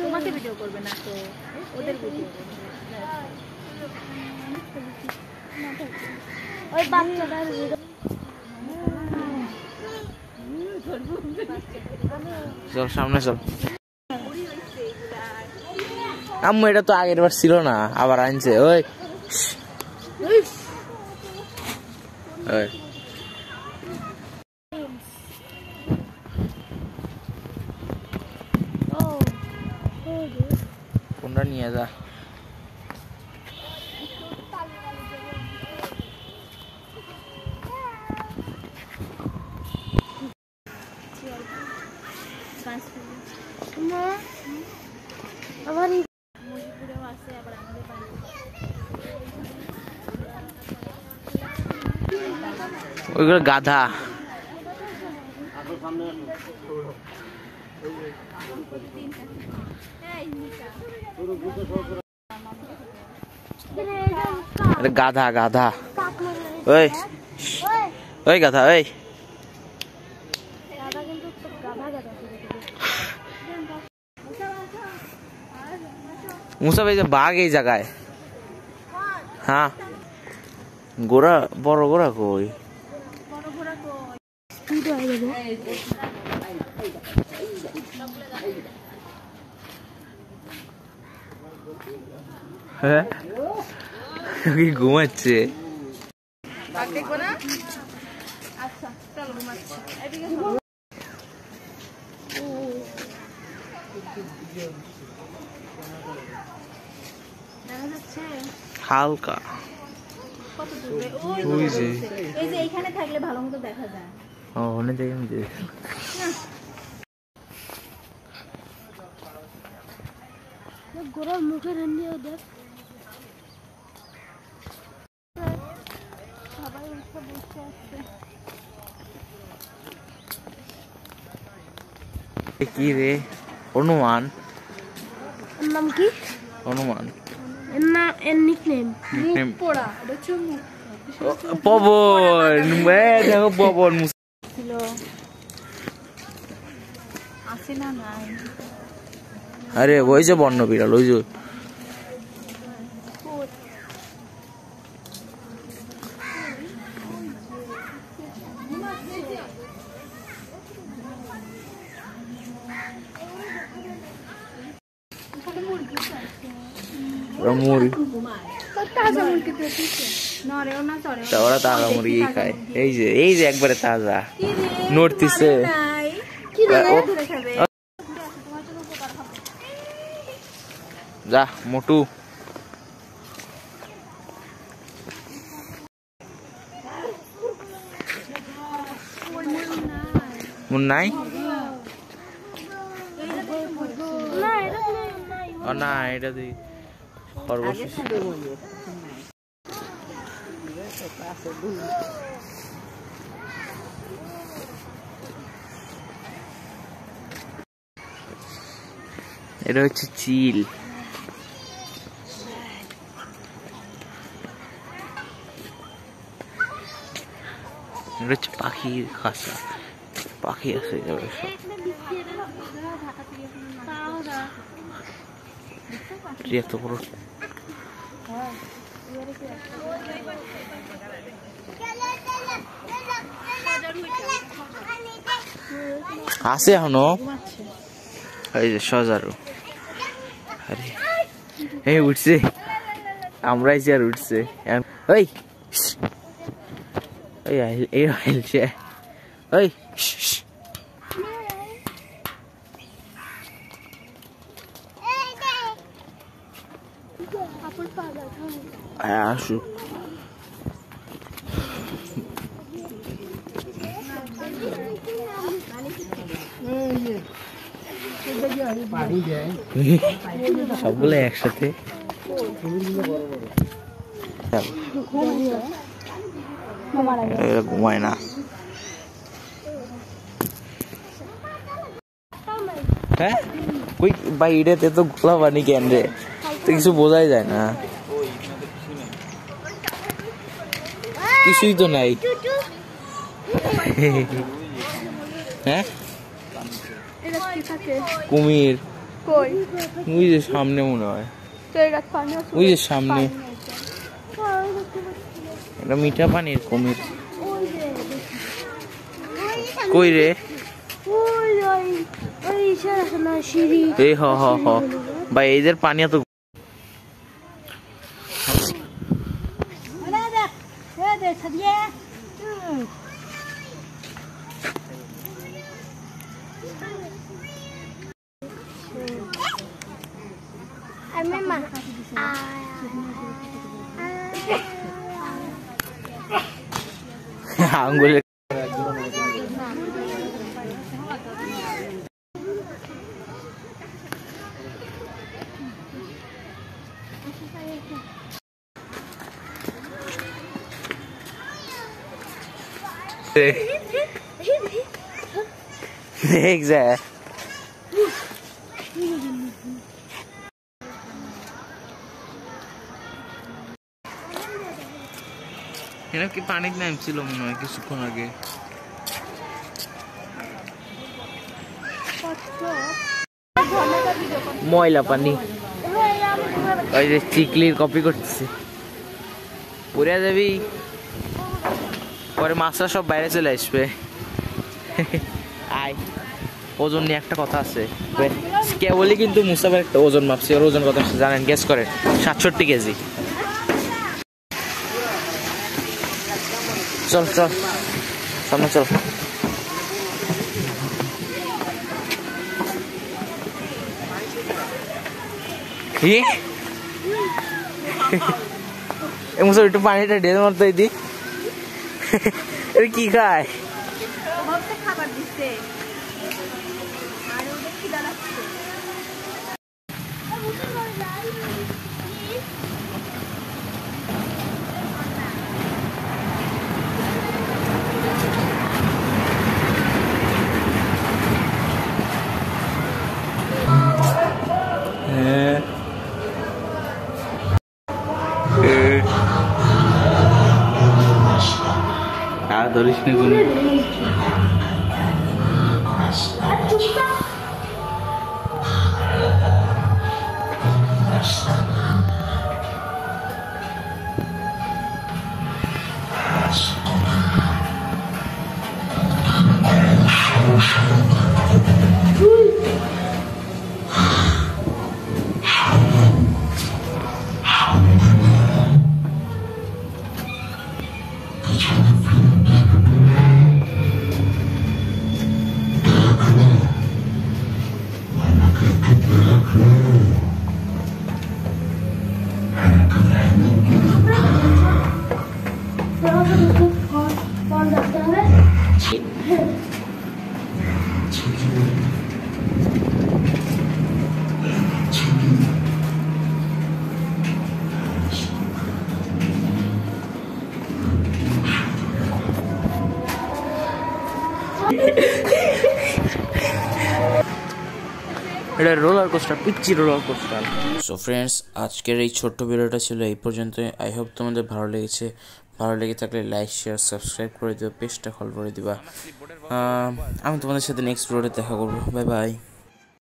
তোমাকে ভিডিও করবে না তো ওদের ভিডিও করবে ওই বাচ্চাটার চল সামনে চল আম্মু এটা তো আগের বার ছিল না আবার আনছে ওই কোনটা নিয়ে যা ওইগুলো গাধা গাধা গাধা ওই ওই গাধা ওই মুসা ভাই যে বাঘ এই জায়গায় হ্যাঁ গোড়া বড় গোড়া কই হ্যাঁ ঘুমাচ্ছে হালকা এইখানে থাকলে ভালো মতো দেখা যায় ওখানে দেখেন যে গোড়ার মুখের এমনিও দেখ সবাই উঠে বসে আছে কি রে অনুমান নাম কি অনুমান এর নিকনেম পোড়া পবন দেখো পবন ছিল আছে না নাই আরে ওই যে বন্য বিড়াল ওই যে ওরা তাজা মুরগি খায় এই যে একবারে তাজা নড়তিছে যা মোটু নাই না এটা দিই খরগোশ এটা হচ্ছে চিল এটা হচ্ছে পাখির খাঁচা পাখি আছে এত বড় আছে এখনো এই যে সজারু আরে এই উঠছে আমরাই যে আর উঠছে ওই এই এই আইলছে ওই আসু সবগুলো একসাথে ঘুমায় না হ্যাঁ ওই ভাই এটাতে তো গোলা পানি কেন রে তো কিছু বোঝাই যায় না কিছুই তো নাই হ্যাঁ এটা কি থাকে? কুমির। কই? ওই যে সামনে মনে হয়। তো এটা পানি আছে? ওই যে সামনে। এটা মিঠা পানির কুমির। ওই যে কই রে? ওই ওই ওই ইশারা আছে না সিঁড়ি। এই হ হ হ ভাই এদের পানি এত আঙ্গুলে দেখ যায় এরা কি পানিতে নামছিল মনে হয় কিছুক্ষণ আগে ময়লা পানি ওই যে চিকলির কপি করতেছে পুরে যাবি পরে মাছটা সব বাইরে চলে আসবে আয় ওজন নিয়ে একটা কথা আছে কেবলই কিন্তু মুস্তাফার একটা ওজন মাপছি ওর ওজন কত জানেন গেস করেন 67 কেজি চল চল সামনে চল কি মুসা একটু পানিটা ঢেলে মারতে দি কি খায় খাবার দিচ্ছে আর ওদের খিদা লাগছে আর ধরিস না কোনো এটা রোলার কোস্টার পিচ্চি রোলার কোস্টার সো ফ্রেন্ডস আজকের এই ছোট্ট ভিডিওটা ছিল এই পর্যন্ত আই হোপ তোমাদের ভালো লেগেছে ভালো লেগে থাকলে লাইক শেয়ার সাবস্ক্রাইব করে দিও পেজটা ফলো করে দিবা আমি তোমাদের সাথে নেক্সট ভিডিওতে দেখা করবো বাই বাই